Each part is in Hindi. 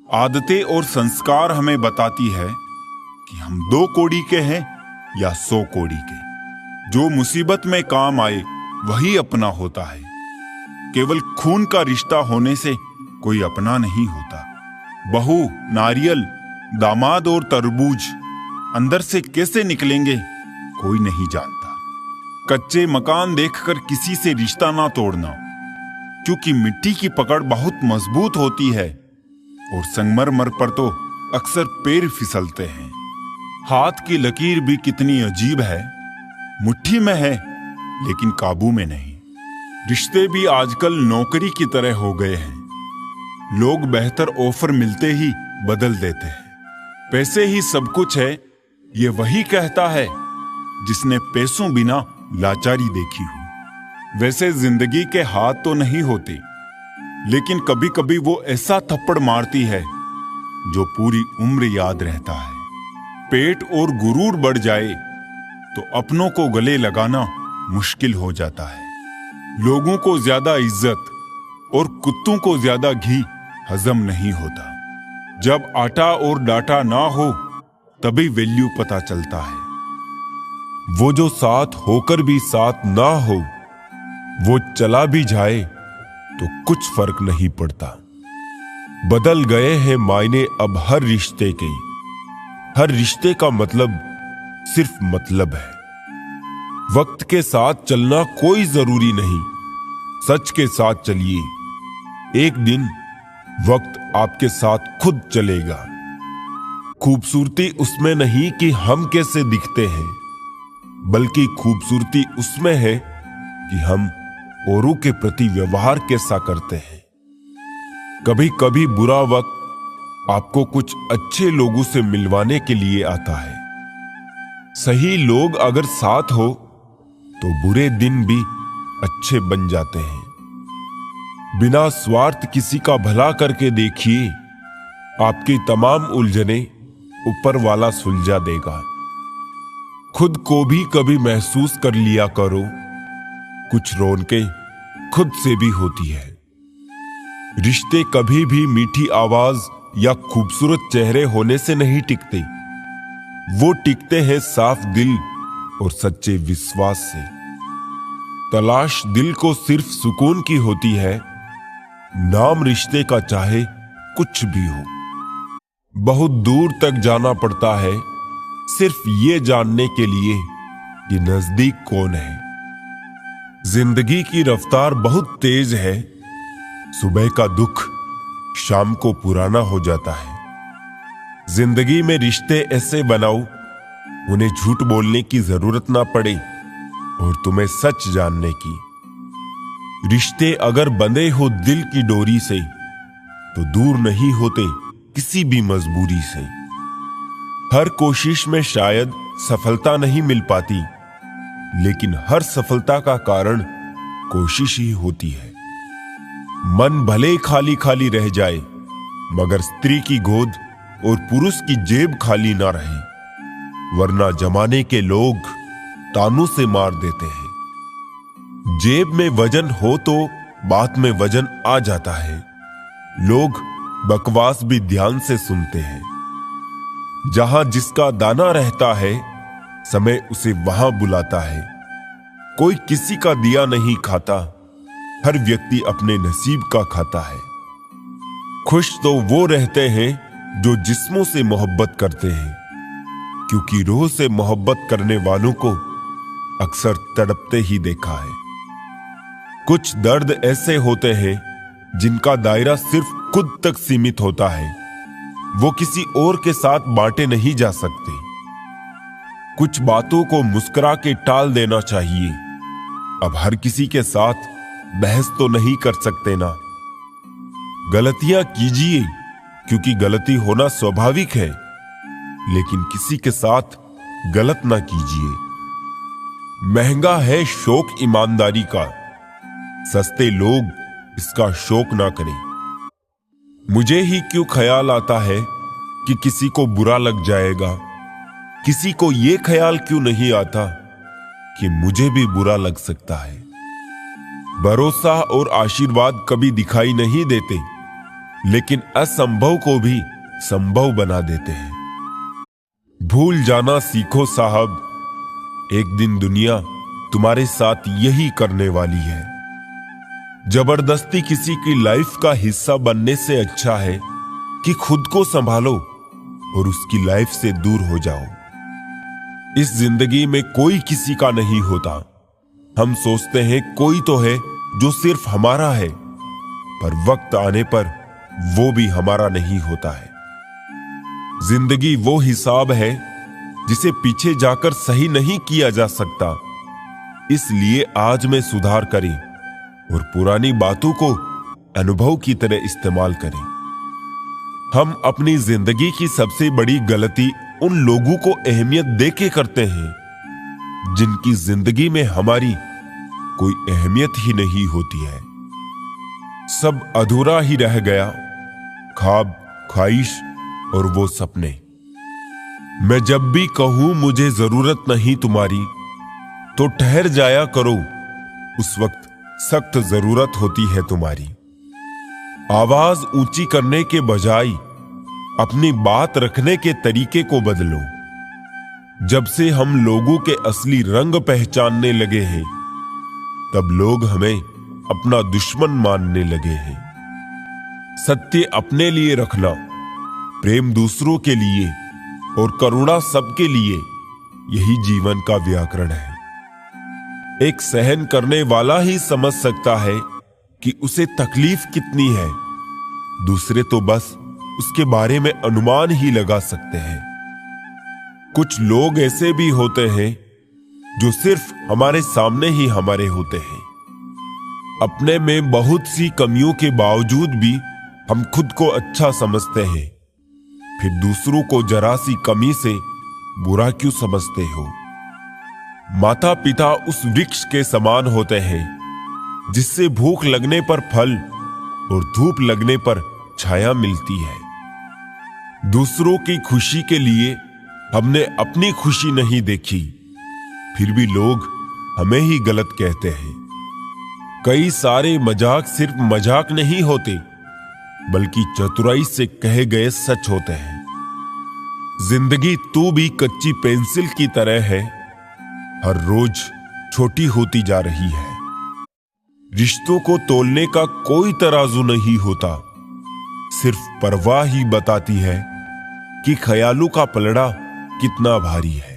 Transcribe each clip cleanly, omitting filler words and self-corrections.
आदतें और संस्कार हमें बताती है कि हम 2 कौड़ी के हैं या 100 कौड़ी के। जो मुसीबत में काम आए वही अपना होता है। केवल खून का रिश्ता होने से कोई अपना नहीं होता। बहू, नारियल, दामाद और तरबूज अंदर से कैसे निकलेंगे कोई नहीं जानता। कच्चे मकान देखकर किसी से रिश्ता ना तोड़ना, क्योंकि मिट्टी की पकड़ बहुत मजबूत होती है और संगमरमर पर तो अक्सर पैर फिसलते हैं। हाथ की लकीर भी कितनी अजीब है, मुट्ठी में है लेकिन काबू में नहीं। रिश्ते भी आजकल नौकरी की तरह हो गए हैं। लोग बेहतर ऑफर मिलते ही बदल देते हैं। पैसे ही सब कुछ है, ये वही कहता है जिसने पैसों बिना लाचारी देखी हो। वैसे जिंदगी के हाथ तो नहीं होते, लेकिन कभी कभी वो ऐसा थप्पड़ मारती है जो पूरी उम्र याद रहता है। पेट और गुरूर बढ़ जाए तो अपनों को गले लगाना मुश्किल हो जाता है। लोगों को ज्यादा इज्जत और कुत्तों को ज्यादा घी हजम नहीं होता। जब आटा और डाटा ना हो तभी वैल्यू पता चलता है। वो जो साथ होकर भी साथ ना हो, वो चला भी जाए तो कुछ फर्क नहीं पड़ता। बदल गए हैं मायने अब हर रिश्ते के। हर रिश्ते का मतलब सिर्फ मतलब है। वक्त के साथ चलना कोई जरूरी नहीं, सच के साथ चलिए। एक दिन वक्त आपके साथ खुद चलेगा। खूबसूरती उसमें नहीं कि हम कैसे दिखते हैं, बल्कि खूबसूरती उसमें है कि हम औरों के प्रति व्यवहार कैसा करते हैं। कभी कभी बुरा वक्त आपको कुछ अच्छे लोगों से मिलवाने के लिए आता है। सही लोग अगर साथ हो तो बुरे दिन भी अच्छे बन जाते हैं। बिना स्वार्थ किसी का भला करके देखिए, आपकी तमाम उलझनें ऊपर वाला सुलझा देगा। खुद को भी कभी महसूस कर लिया करो, कुछ रौनकें खुद से भी होती है। रिश्ते कभी भी मीठी आवाज या खूबसूरत चेहरे होने से नहीं टिकते। वो टिकते हैं साफ दिल और सच्चे विश्वास से। तलाश दिल को सिर्फ सुकून की होती है, नाम रिश्ते का चाहे कुछ भी हो। बहुत दूर तक जाना पड़ता है सिर्फ ये जानने के लिए कि नजदीक कौन है। जिंदगी की रफ्तार बहुत तेज है। सुबह का दुख शाम को पुराना हो जाता है। जिंदगी में रिश्ते ऐसे बनाओ उन्हें झूठ बोलने की जरूरत ना पड़े और तुम्हें सच जानने की। रिश्ते अगर बंधे हो दिल की डोरी से तो दूर नहीं होते किसी भी मजबूरी से। हर कोशिश में शायद सफलता नहीं मिल पाती, लेकिन हर सफलता का कारण कोशिश ही होती है। मन भले खाली खाली रह जाए, मगर स्त्री की गोद और पुरुष की जेब खाली ना रहे, वरना जमाने के लोग तानों से मार देते हैं। जेब में वजन हो तो बात में वजन आ जाता है। लोग बकवास भी ध्यान से सुनते हैं। जहां जिसका दाना रहता है, समय उसे वहां बुलाता है। कोई किसी का दिया नहीं खाता, हर व्यक्ति अपने नसीब का खाता है। खुश तो वो रहते हैं जो जिस्मों से मोहब्बत करते हैं, क्योंकि रूह से मोहब्बत करने वालों को अक्सर तड़पते ही देखा है। कुछ दर्द ऐसे होते हैं जिनका दायरा सिर्फ खुद तक सीमित होता है, वो किसी और के साथ बांटे नहीं जा सकते। कुछ बातों को मुस्कुरा के टाल देना चाहिए। अब हर किसी के साथ बहस तो नहीं कर सकते ना। गलतियां कीजिए क्योंकि गलती होना स्वाभाविक है, लेकिन किसी के साथ गलत ना कीजिए। महंगा है शौक ईमानदारी का, सस्ते लोग इसका शौक ना करें। मुझे ही क्यों ख्याल आता है कि किसी को बुरा लग जाएगा। किसी को यह ख्याल क्यों नहीं आता कि मुझे भी बुरा लग सकता है। भरोसा और आशीर्वाद कभी दिखाई नहीं देते, लेकिन असंभव को भी संभव बना देते हैं। भूल जाना सीखो साहब, एक दिन दुनिया तुम्हारे साथ यही करने वाली है। जबरदस्ती किसी की लाइफ का हिस्सा बनने से अच्छा है कि खुद को संभालो और उसकी लाइफ से दूर हो जाओ। इस जिंदगी में कोई किसी का नहीं होता। हम सोचते हैं कोई तो है जो सिर्फ हमारा है, पर वक्त आने पर वो भी हमारा नहीं होता है। जिंदगी वो हिसाब है जिसे पीछे जाकर सही नहीं किया जा सकता। इसलिए आज में सुधार करें और पुरानी बातों को अनुभव की तरह इस्तेमाल करें। हम अपनी जिंदगी की सबसे बड़ी गलती उन लोगों को अहमियत देके करते हैं जिनकी जिंदगी में हमारी कोई अहमियत ही नहीं होती है। सब अधूरा ही रह गया, ख्वाब, ख्वाहिश और वो सपने। मैं जब भी कहूं मुझे जरूरत नहीं तुम्हारी, तो ठहर जाया करो, उस वक्त सख्त जरूरत होती है तुम्हारी। आवाज ऊंची करने के बजाय अपनी बात रखने के तरीके को बदलो। जब से हम लोगों के असली रंग पहचानने लगे हैं, तब लोग हमें अपना दुश्मन मानने लगे हैं। सत्य अपने लिए रखना, प्रेम दूसरों के लिए और करुणा सबके लिए, यही जीवन का व्याकरण है। एक सहन करने वाला ही समझ सकता है कि उसे तकलीफ कितनी है। दूसरे तो बस उसके बारे में अनुमान ही लगा सकते हैं। कुछ लोग ऐसे भी होते हैं जो सिर्फ हमारे सामने ही हमारे होते हैं। अपने में बहुत सी कमियों के बावजूद भी हम खुद को अच्छा समझते हैं, फिर दूसरों को जरा सी कमी से बुरा क्यों समझते हो। माता पिता उस वृक्ष के समान होते हैं जिससे भूख लगने पर फल और धूप लगने पर छाया मिलती है। दूसरों की खुशी के लिए हमने अपनी खुशी नहीं देखी, फिर भी लोग हमें ही गलत कहते हैं। कई सारे मजाक सिर्फ मजाक नहीं होते, बल्कि चतुराई से कहे गए सच होते हैं। जिंदगी तू भी कच्ची पेंसिल की तरह है, हर रोज छोटी होती जा रही है। रिश्तों को तोलने का कोई तराजू नहीं होता, सिर्फ परवाह ही बताती है कि ख्यालों का पलड़ा कितना भारी है।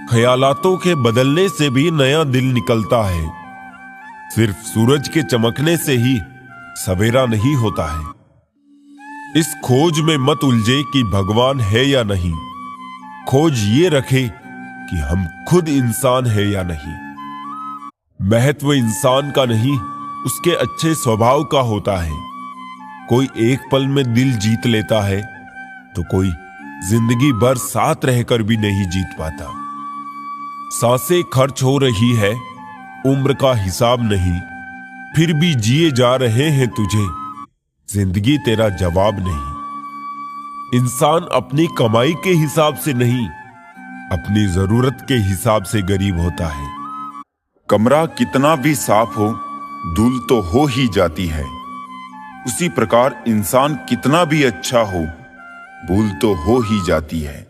ख्यालातों के बदलने से भी नया दिल निकलता है, सिर्फ सूरज के चमकने से ही सवेरा नहीं होता है। इस खोज में मत उलझे कि भगवान है या नहीं, खोज ये रखे कि हम खुद इंसान है या नहीं। महत्व इंसान का नहीं, उसके अच्छे स्वभाव का होता है। कोई एक पल में दिल जीत लेता है, तो कोई जिंदगी भर साथ रहकर भी नहीं जीत पाता। सांसें खर्च हो रही है, उम्र का हिसाब नहीं, फिर भी जिए जा रहे हैं तुझे, जिंदगी तेरा जवाब नहीं। इंसान अपनी कमाई के हिसाब से नहीं, अपनी जरूरत के हिसाब से गरीब होता है। कमरा कितना भी साफ हो, धूल तो हो ही जाती है। उसी प्रकार इंसान कितना भी अच्छा हो, भूल तो हो ही जाती है।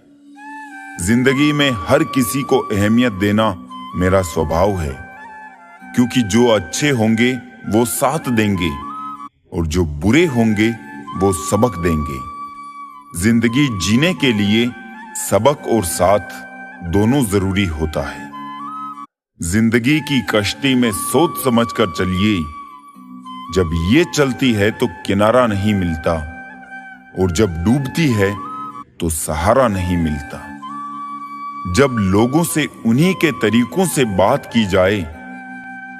जिंदगी में हर किसी को अहमियत देना मेरा स्वभाव है, क्योंकि जो अच्छे होंगे वो साथ देंगे और जो बुरे होंगे वो सबक देंगे। जिंदगी जीने के लिए सबक और साथ दोनों जरूरी होता है। जिंदगी की कश्ती में सोच समझकर चलिए, जब ये चलती है तो किनारा नहीं मिलता, और जब डूबती है तो सहारा नहीं मिलता। जब लोगों से उन्हीं के तरीकों से बात की जाए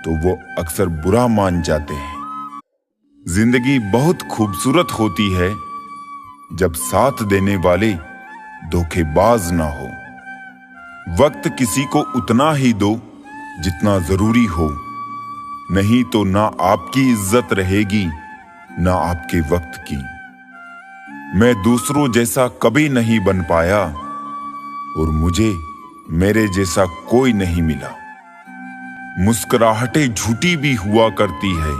तो वो अक्सर बुरा मान जाते हैं। जिंदगी बहुत खूबसूरत होती है जब साथ देने वाले धोखेबाज ना हो। वक्त किसी को उतना ही दो जितना जरूरी हो, नहीं तो ना आपकी इज्जत रहेगी ना आपके वक्त की। मैं दूसरों जैसा कभी नहीं बन पाया और मुझे मेरे जैसा कोई नहीं मिला। मुस्कुराहटें झूठी भी हुआ करती है,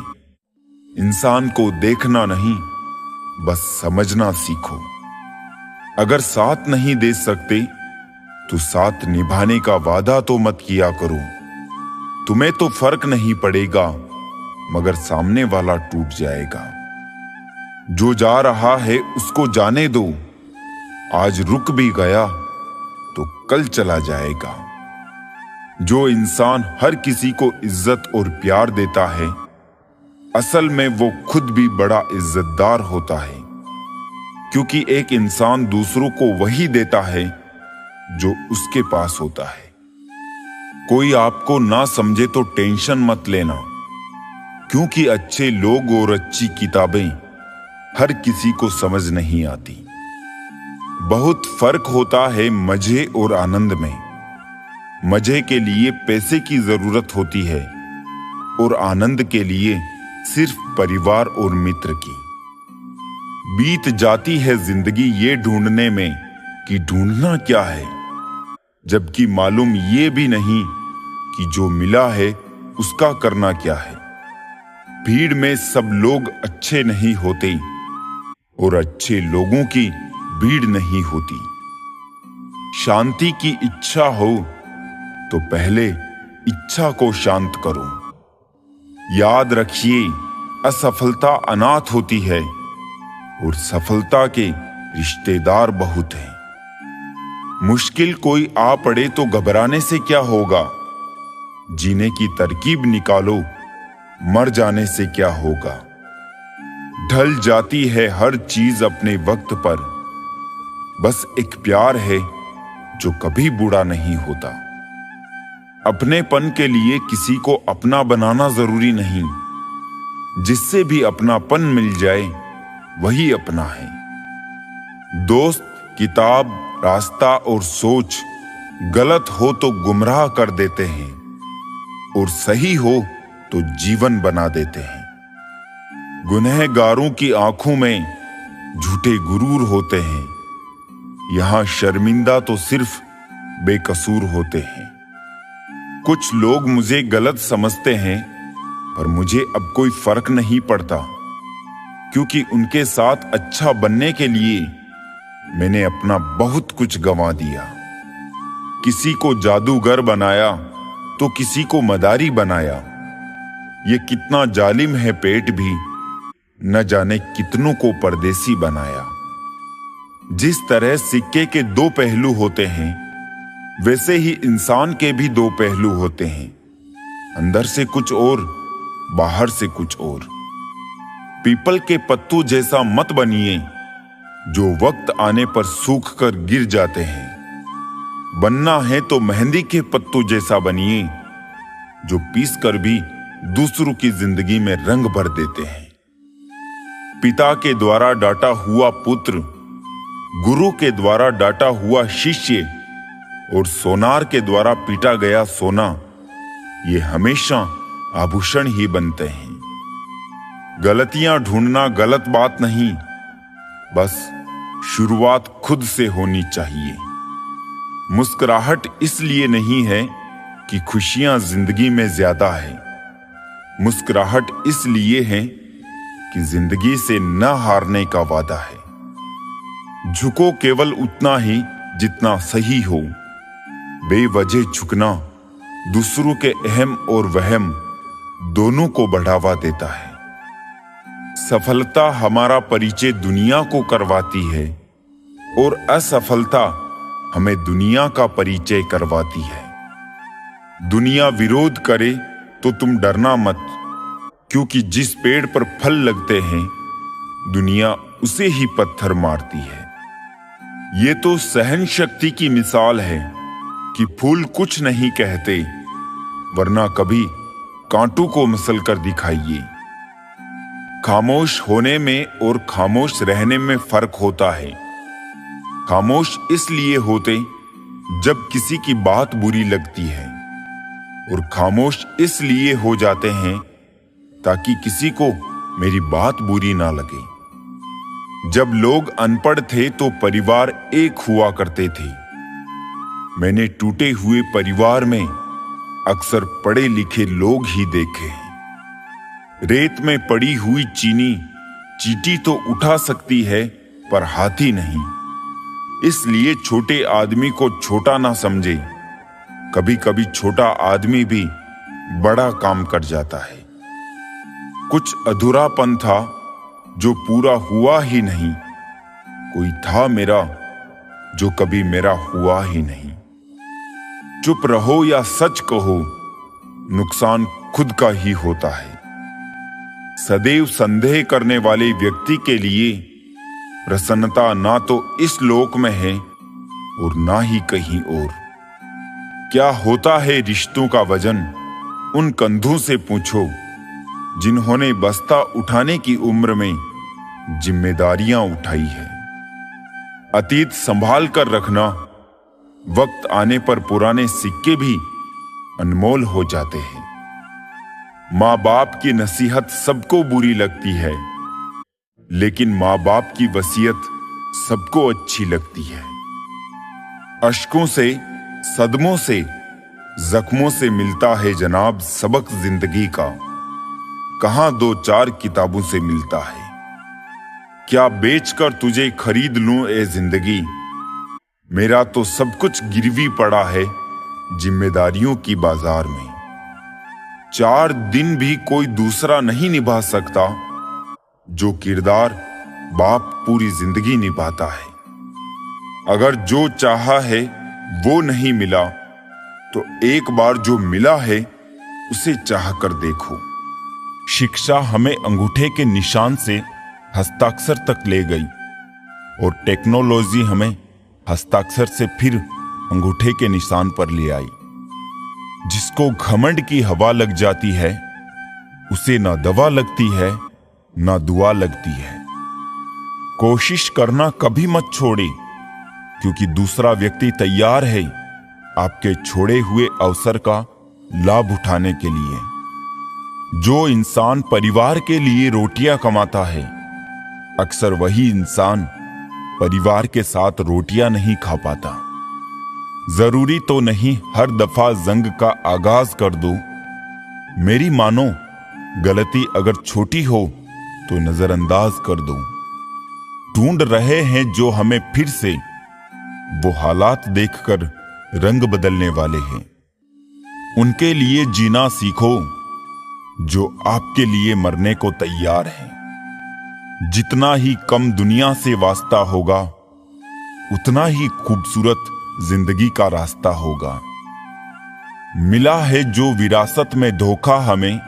इंसान को देखना नहीं बस समझना सीखो। अगर साथ नहीं दे सकते तो साथ निभाने का वादा तो मत किया करो। तुम्हें तो फर्क नहीं पड़ेगा, मगर सामने वाला टूट जाएगा। जो जा रहा है उसको जाने दो। आज रुक भी गया तो कल चला जाएगा। जो इंसान हर किसी को इज्जत और प्यार देता है, असल में वो खुद भी बड़ा इज्जतदार होता है, क्योंकि एक इंसान दूसरों को वही देता है जो उसके पास होता है। कोई आपको ना समझे तो टेंशन मत लेना, क्योंकि अच्छे लोग और अच्छी किताबें हर किसी को समझ नहीं आती। बहुत फर्क होता है मजे और आनंद में। मजे के लिए पैसे की जरूरत होती है और आनंद के लिए सिर्फ परिवार और मित्र की। बीत जाती है जिंदगी ये ढूंढने में कि ढूंढना क्या है, जबकि मालूम ये भी नहीं कि जो मिला है उसका करना क्या है। भीड़ में सब लोग अच्छे नहीं होते और अच्छे लोगों की भीड़ नहीं होती। शांति की इच्छा हो तो पहले इच्छा को शांत करो। याद रखिए, असफलता अनाथ होती है और सफलता के रिश्तेदार बहुत हैं। मुश्किल कोई आ पड़े तो घबराने से क्या होगा, जीने की तरकीब निकालो, मर जाने से क्या होगा। ढल जाती है हर चीज अपने वक्त पर, बस एक प्यार है जो कभी बुरा नहीं होता। अपनेपन के लिए किसी को अपना बनाना जरूरी नहीं, जिससे भी अपनापन मिल जाए वही अपना है। दोस्त, किताब, रास्ता और सोच गलत हो तो गुमराह कर देते हैं और सही हो तो जीवन बना देते हैं। गुनहगारों की आंखों में झूठे गुरूर होते हैं। यहां शर्मिंदा तो सिर्फ बेकसूर होते हैं। कुछ लोग मुझे गलत समझते हैं, पर मुझे अब कोई फर्क नहीं पड़ता, क्योंकि उनके साथ अच्छा बनने के लिए मैंने अपना बहुत कुछ गंवा दिया। किसी को जादूगर बनाया तो किसी को मदारी बनाया। ये कितना जालिम है पेट भी, न जाने कितनों को परदेसी बनाया। जिस तरह सिक्के के दो पहलू होते हैं, वैसे ही इंसान के भी दो पहलू होते हैं, अंदर से कुछ और, बाहर से कुछ और। पीपल के पत्तों जैसा मत बनिए जो वक्त आने पर सूख कर गिर जाते हैं। बनना है तो मेहंदी के पत्तों जैसा बनिए जो पीस कर भी दूसरों की जिंदगी में रंग भर देते हैं। पिता के द्वारा डांटा हुआ पुत्र, गुरु के द्वारा डांटा हुआ शिष्य और सोनार के द्वारा पीटा गया सोना, ये हमेशा आभूषण ही बनते हैं। गलतियां ढूंढना गलत बात नहीं, बस शुरुआत खुद से होनी चाहिए। मुस्कुराहट इसलिए नहीं है कि खुशियां जिंदगी में ज्यादा है। मुस्कुराहट इसलिए है कि जिंदगी से न हारने का वादा है। झुको केवल उतना ही जितना सही हो। बेवजह झुकना दूसरों के अहम और वहम दोनों को बढ़ावा देता है। सफलता हमारा परिचय दुनिया को करवाती है और असफलता हमें दुनिया का परिचय करवाती है। दुनिया विरोध करे तो तुम डरना मत, क्योंकि जिस पेड़ पर फल लगते हैं दुनिया उसे ही पत्थर मारती है। ये तो सहन शक्ति की मिसाल है कि फूल कुछ नहीं कहते, वरना कभी कांटों को मसल कर दिखाइए। खामोश होने में और खामोश रहने में फर्क होता है। खामोश इसलिए होते जब किसी की बात बुरी लगती है, और खामोश इसलिए हो जाते हैं ताकि किसी को मेरी बात बुरी ना लगे। जब लोग अनपढ़ थे तो परिवार एक हुआ करते थे। मैंने टूटे हुए परिवार में अक्सर पढ़े लिखे लोग ही देखे हैं। रेत में पड़ी हुई चीनी चींटी तो उठा सकती है पर हाथी नहीं। इसलिए छोटे आदमी को छोटा ना समझे। कभी कभी छोटा आदमी भी बड़ा काम कर जाता है। कुछ अधूरापन था जो पूरा हुआ ही नहीं। कोई था मेरा जो कभी मेरा हुआ ही नहीं। चुप रहो या सच कहो, नुकसान खुद का ही होता है। सदैव संदेह करने वाले व्यक्ति के लिए प्रसन्नता ना तो इस लोक में है और ना ही कहीं और। क्या होता है रिश्तों का वजन, उन कंधों से पूछो जिन्होंने बस्ता उठाने की उम्र में जिम्मेदारियां उठाई है। अतीत संभाल कर रखना, वक्त आने पर पुराने सिक्के भी अनमोल हो जाते हैं। माँ बाप की नसीहत सबको बुरी लगती है, लेकिन माँ बाप की वसीयत सबको अच्छी लगती है। अश्कों से, सदमों से, जख्मों से मिलता है जनाब सबक जिंदगी का। कहां दो चार किताबों से मिलता है। क्या बेचकर तुझे खरीद लूं ए जिंदगी, मेरा तो सब कुछ गिरवी पड़ा है जिम्मेदारियों की बाजार में। 4 दिन भी कोई दूसरा नहीं निभा सकता जो किरदार बाप पूरी जिंदगी निभाता है। अगर जो चाहा है वो नहीं मिला तो एक बार जो मिला है उसे चाह कर देखो। शिक्षा हमें अंगूठे के निशान से हस्ताक्षर तक ले गई और टेक्नोलॉजी हमें हस्ताक्षर से फिर अंगूठे के निशान पर ले आई। जिसको घमंड की हवा लग जाती है उसे ना दवा लगती है ना दुआ लगती है। कोशिश करना कभी मत छोड़े, क्योंकि दूसरा व्यक्ति तैयार है आपके छोड़े हुए अवसर का लाभ उठाने के लिए। जो इंसान परिवार के लिए रोटियां कमाता है, अक्सर वही इंसान परिवार के साथ रोटियां नहीं खा पाता। जरूरी तो नहीं हर दफा जंग का आगाज कर दो। मेरी मानो, गलती अगर छोटी हो तो नजरअंदाज कर दो। ढूंढ रहे हैं जो हमें फिर से, वो हालात देखकर रंग बदलने वाले हैं। उनके लिए जीना सीखो जो आपके लिए मरने को तैयार हैं। जितना ही कम दुनिया से वास्ता होगा, उतना ही खूबसूरत जिंदगी का रास्ता होगा। मिला है जो विरासत में धोखा हमें,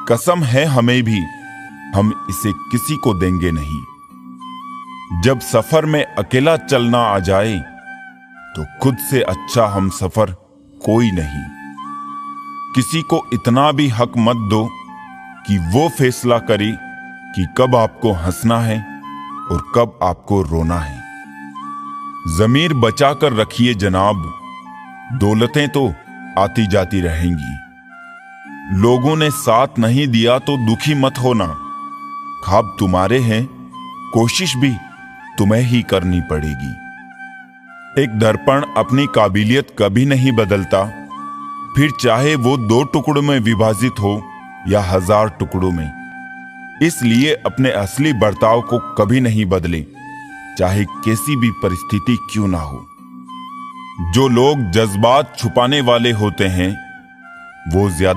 कसम है हमें भी, हम इसे किसी को देंगे नहीं। जब सफर में अकेला चलना आ जाए तो खुद से अच्छा हम सफर कोई नहीं। किसी को इतना भी हक मत दो कि वो फैसला करे कि कब आपको हंसना है और कब आपको रोना है। ज़मीर बचा कर रखिए जनाब, दौलतें तो आती जाती रहेंगी। लोगों ने साथ नहीं दिया तो दुखी मत होना। ख्वाब तुम्हारे हैं, कोशिश भी तुम्हें ही करनी पड़ेगी। एक दर्पण अपनी काबिलियत कभी नहीं बदलता, फिर चाहे वो 2 टुकड़ों में विभाजित हो या 1000 टुकड़ों में। इसलिए अपने असली बर्ताव को कभी नहीं बदले, चाहे कैसी भी परिस्थिति क्यों ना हो। जो लोग जज्बात छुपाने वाले होते हैं वो ज्यादा